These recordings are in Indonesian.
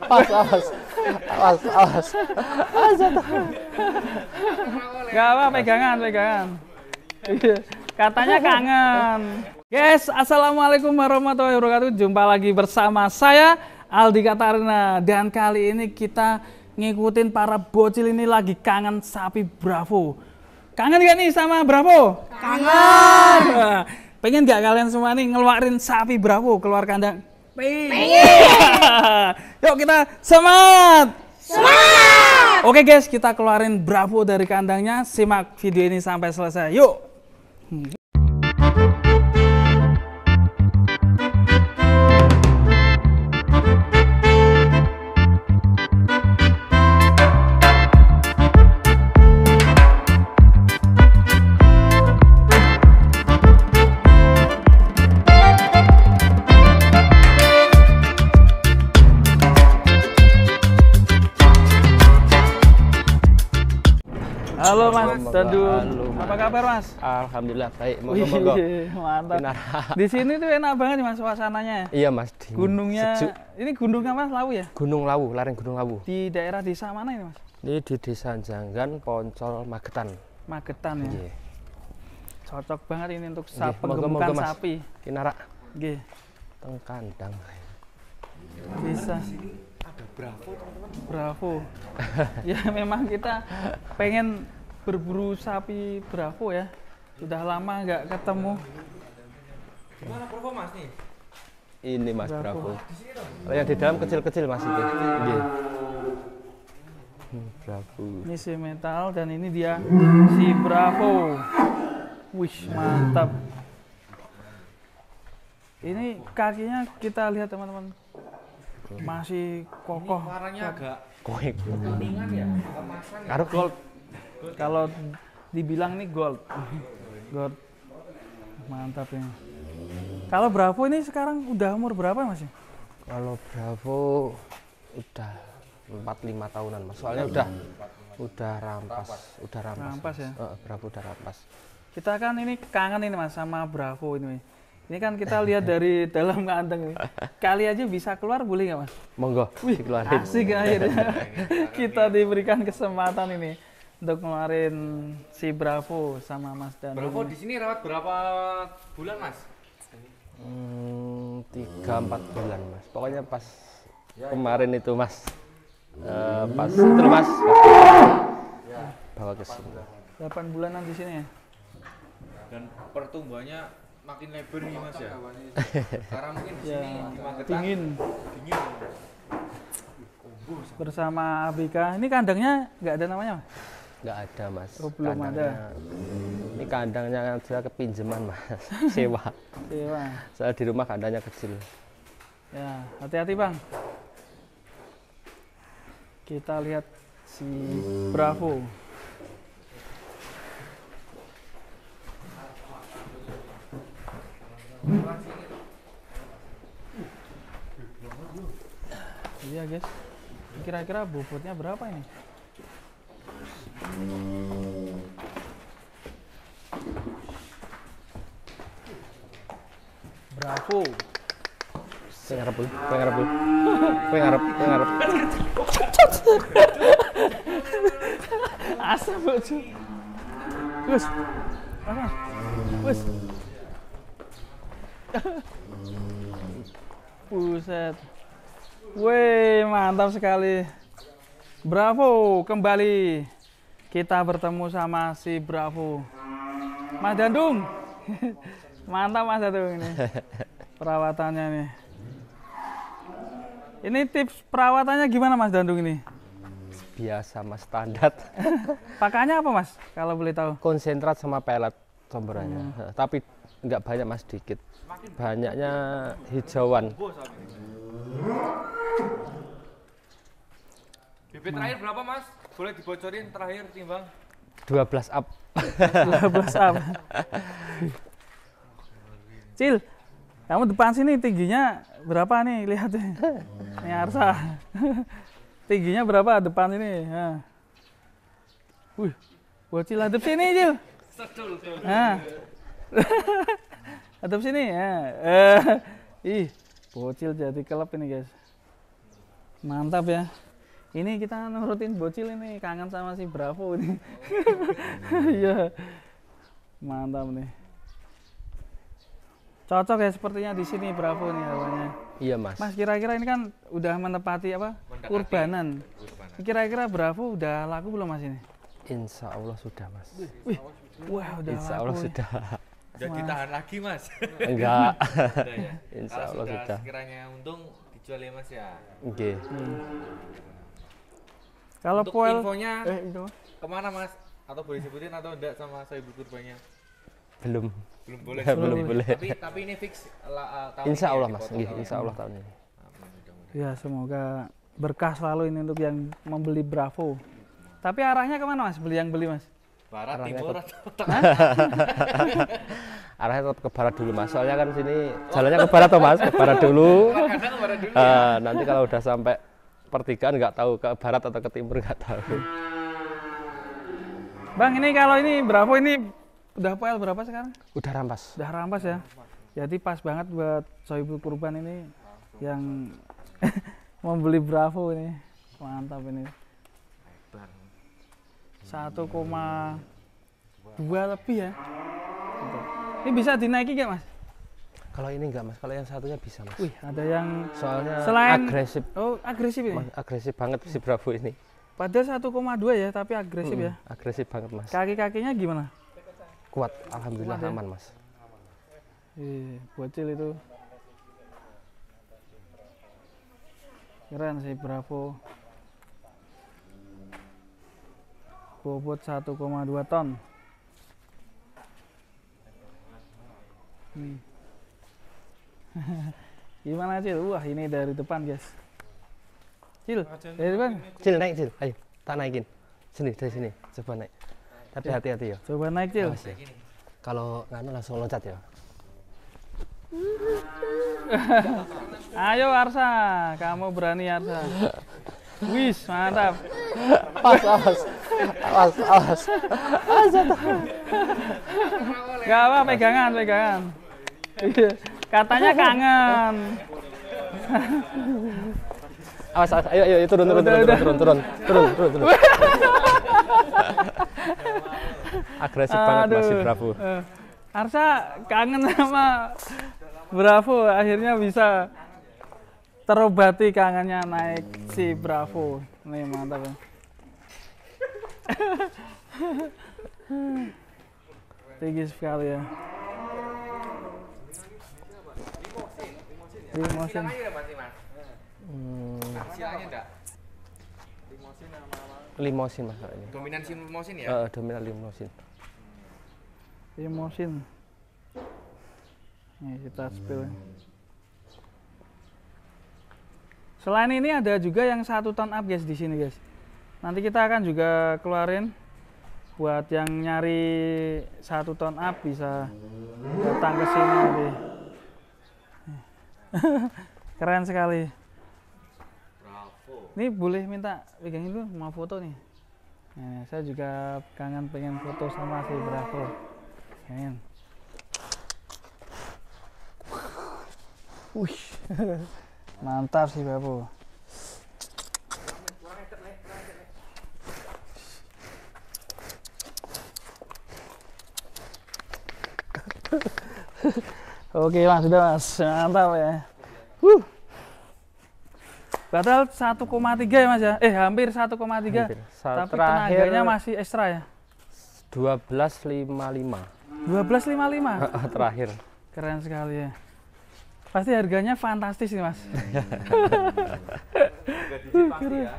Awas. Gak apa, pegangan. Iya, katanya kangen. Guys, assalamualaikum warahmatullahi wabarakatuh. Jumpa lagi bersama saya Aldi Katarina, dan kali ini kita ngikutin para bocil ini lagi kangen sapi Bravo. Kangen gak nih sama Bravo? Kangen. Pengen gak kalian semua nih ngeluarin sapi Bravo keluar kandang? Pengen. Yuk kita semangat. Oke guys, kita keluarin Bravo dari kandangnya. Simak video ini sampai selesai. Yuk. Halo Mas Dandung, apa kabar Mas? Alhamdulillah baik. Wih, mantap. Di sini tuh enak banget nih Mas suasananya. Iya Mas. Gunungnya, sejuk. ini gunungnya Mas Lawu ya? Gunung Lawu, lereng Gunung Lawu. Di daerah desa mana ini Mas? Ini di Desa Janggan, Poncol, Magetan. Magetan ya. Nggih. Cocok banget ini untuk Nggih, penggemukan Mas. sapi. Kinara Nggih. teng kandang. Bisa. Ada Bravo teman-teman. Bravo. Ya memang kita pengen berburu sapi Bravo ya. Sudah lama nggak ketemu. Gimana Bravo Mas nih? Ini Mas Bravo. Bravo. Oh, yang di dalam kecil-kecil Mas itu. Nggih. Bravo. Ini si metal dan ini dia si Bravo. Wih, mantap. Ini kakinya kita lihat teman-teman. Masih kokoh. Warnanya agak Koek. kuningan ya, kemasan ya. Karo gold. Kalau dibilang nih gold. Gold. Mantap ini. Kalau Bravo ini sekarang udah umur berapa Mas? Kalau Bravo udah 4-5 tahunan Mas. Soalnya udah rampas, Rampas ya? Bravo udah rampas. Kita kan ini kangen ini Mas sama Bravo ini. Ini kan kita lihat dari dalam kandang ini. Kali aja bisa keluar boleh nggak Mas? Monggo dikeluarin. Asik akhirnya. Kita diberikan kesempatan ini untuk ngeluarin si Bravo sama Mas Dandung. Bravo di sini rawat berapa bulan Mas? 3-4 bulan Mas. Pokoknya pas kemarin itu Mas. Pas itu Mas. Bawa ke sini. 8 bulanan di sini ya. Dan pertumbuhannya makin lebar nih Mas ya. Karena mungkin di Ya, sini di Magetan dingin. Dingin. Bersama ABK. Ini kandangnya nggak ada namanya Mas? Nggak ada Mas. Oh, belum ada. Ini kandangnya dia kepinjaman Mas. Sewa. Dewa. Saya di rumah kandangnya kecil. Ya, hati-hati Bang. Kita lihat si Bravo. Iya guys. Kira-kira bobotnya berapa ini? Bravo. Pengarap Bu. Pengarap. Asal bocor. Gus. Apa? Gus. Buset. Wih, mantap sekali. Bravo, kembali. Kita bertemu sama si Bravo. Mas Dandung. Mantap Mas Dandung ini. Perawatannya nih. Ini tips perawatannya gimana Mas Dandung ini? Biasa Mas, standar. Pakannya apa Mas? Kalau boleh tahu. Konsentrat sama pelet comberannya. Tapi nggak banyak Mas, dikit. Banyaknya hijauan. Bibit terakhir berapa Mas? Boleh dibocorin terakhir timbang? 12 up. 12 up. Cil, kamu depan sini tingginya berapa nih? Lihat nih. Ini Arsa. Tingginya berapa depan ini? Nah. Wih, bocil hadap sini, Cil. Nah. Hadap sini ya. Ih, bocil jadi kelep ini, guys. Mantap ya. Ini kita nurutin bocil ini, kangen sama si Bravo ini. Iya. Mantap nih. Cocok ya sepertinya di sini Bravo nih hawanya. Iya mas. Mas kira-kira ini kan udah menepati apa? Mendekati Kurbanan. kurbanan. Kira-kira Bravo udah laku belum mas ini? Insya Allah sudah mas. Wih, wah udah Insya laku. Allah nih. sudah. Udah ditahan lagi mas. Enggak. Udah ya. Insya Kalau Allah sudah. sekiranya untung dijual ya mas ya. Oke. Kalau Untuk poel infonya itu kemana mas? Atau boleh sebutin atau enggak sama saya ibu kurbannya? Belum. Belum boleh. Belum boleh. Tapi ini fix tahun Insya ini ya Allah mas. dipotong Nggih, tahun Insya ini. Allah tahun ini. Amin, mudah-mudahan. ya semoga berkah selalu ini untuk yang membeli Bravo. Tapi arahnya kemana mas? Yang beli mas? Barat, Arahnya timur, ke- atau tengah? Arahnya tetap ke barat dulu mas. Soalnya kan sini jalannya ke barat toh mas. Ke barat dulu. Kadang ke barat dulu ya. Nanti kalau udah sampai pertigaan nggak tahu ke barat atau ke timur nggak tahu. Bang ini kalau ini Bravo ini udah poel berapa sekarang? Udah rampas. Udah rampas ya. Jadi pas banget buat Sohibul Kurban ini yang membeli Bravo ini. Mantap ini. 1,2 lebih ya. Gitu. Ini bisa dinaiki gak mas? Kalau ini enggak mas. Kalau yang satunya bisa mas. Wih ada yang Soalnya selain agresif. oh agresif ini. Mas, agresif banget si Bravo ini. Padahal 1,2 ya tapi agresif ya. Agresif banget mas. Kaki-kakinya gimana? Kuat. Alhamdulillah Kuat ya? aman mas. Bocil itu. Keren sih Bravo. Bobot 1,2 ton. Gimana Cil? Wah ini dari depan guys. Cil, dari depan. Cil naik Cil. Ayo tak naikin. Sini dari sini. Coba naik. Tapi hati-hati ya. Coba naik Cil. Awas ya. Kalau nganu langsung loncat ya. Ayo Arsa, kamu berani Arsa. Wis, mantap. Awas, awas. Awas, awas. Gak apa, pegangan, pegangan. Iya, katanya kangen. Awas, awas. Ayo, ayo, turun, turun, Udah, turun, udah. turun, turun, turun, turun, turun. Agresif banget masih Bravo. Arsa kangen sama Bravo, akhirnya bisa terobati kangennya naik si Bravo. Nih mantap ya. Tinggi sekali ya. Limosin. Silanya mas, mas. Silanya enggak? Limosin mas kalau ini. Dominan limosin ya? Dominan limosin. Limosin. Nih kita spill. Selain ini ada juga yang 1 ton up guys di sini guys. Nanti kita akan juga keluarin buat yang nyari 1 ton up bisa datang ke sini nanti. Keren sekali. Bravo. Ini boleh minta pegangin dulu mau foto nih. Nah, saya juga kangen pengen foto sama si Bravo. Pengen. Wih. Mantap sih Bravo. Oke mas, sudah mas, mantap ya. Padahal 1,3 ya mas ya? Hampir 1,3. Hampir. Tapi Terakhir tenaganya masih ekstra ya? 12.55. 12,55. Terakhir. Keren sekali ya. Pasti harganya fantastis nih mas. Pasti ya.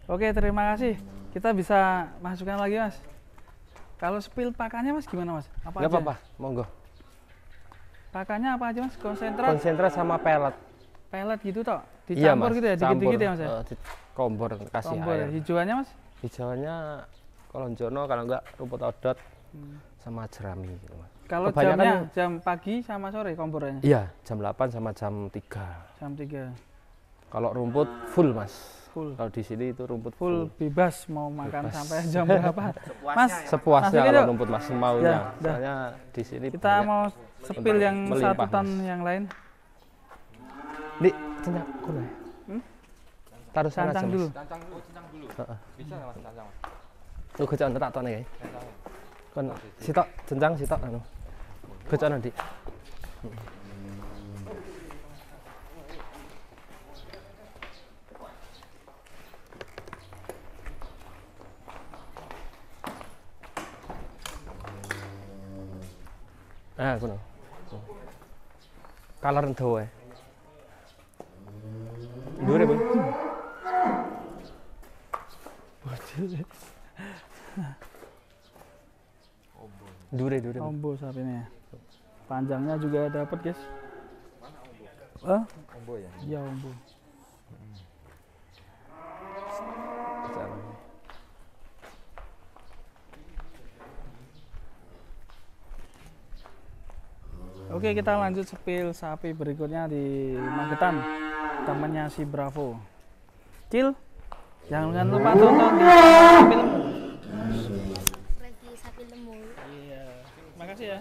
Oke terima kasih. Kita bisa masukkan lagi mas. Kalau spill pakannya mas gimana mas? Apa Nggak aja? apa-apa, monggo. Pakannya apa aja mas? Konsentrat, Konsentrat sama pelet. pelet gitu toh? Iya, Dicampur Mas, gitu ya? Dikit-dikit ya mas ya? Kompor kasih Tombol ya. air. Hijauannya mas? Hijauannya kolonjono kalau enggak rumput odot sama jerami gitu, Mas. Kalau Kebanyakan- jamnya jam pagi sama sore kompornya? Iya, jam 8 sama jam 3. Jam 3. Kalau rumput full mas. Full. Kalau di sini itu rumput Full bebas mau makan sampai jam berapa? Mas, sepuasnya Mas, kalau yuk. rumput mas maunya. Ya, dah. Soalnya di sini kita banyak. mau sepil yang Melimpah, satu ton Mas. yang lain. Di cencang kono. Taruh sana aja Cancang mas. dulu. Cancang dulu. Heeh. Bisa nggak mas cancang mas? Tuh kecoan tak tone kae. Kon sitok cencang sitok anu. Kecoan nanti. Ah, kono. Kalar ento ae. Dhuwure, Bu. Dhuwure. Ombo sapinya. Panjangnya juga dapat, guys. Ombo ya. Iya, ombo. Oke, kita lanjut sepil sapi berikutnya di Magetan, temannya si Bravo. Cil, jangan lupa tonton di sapi lemu. Lagi sapi lemu. Iya, makasih ya.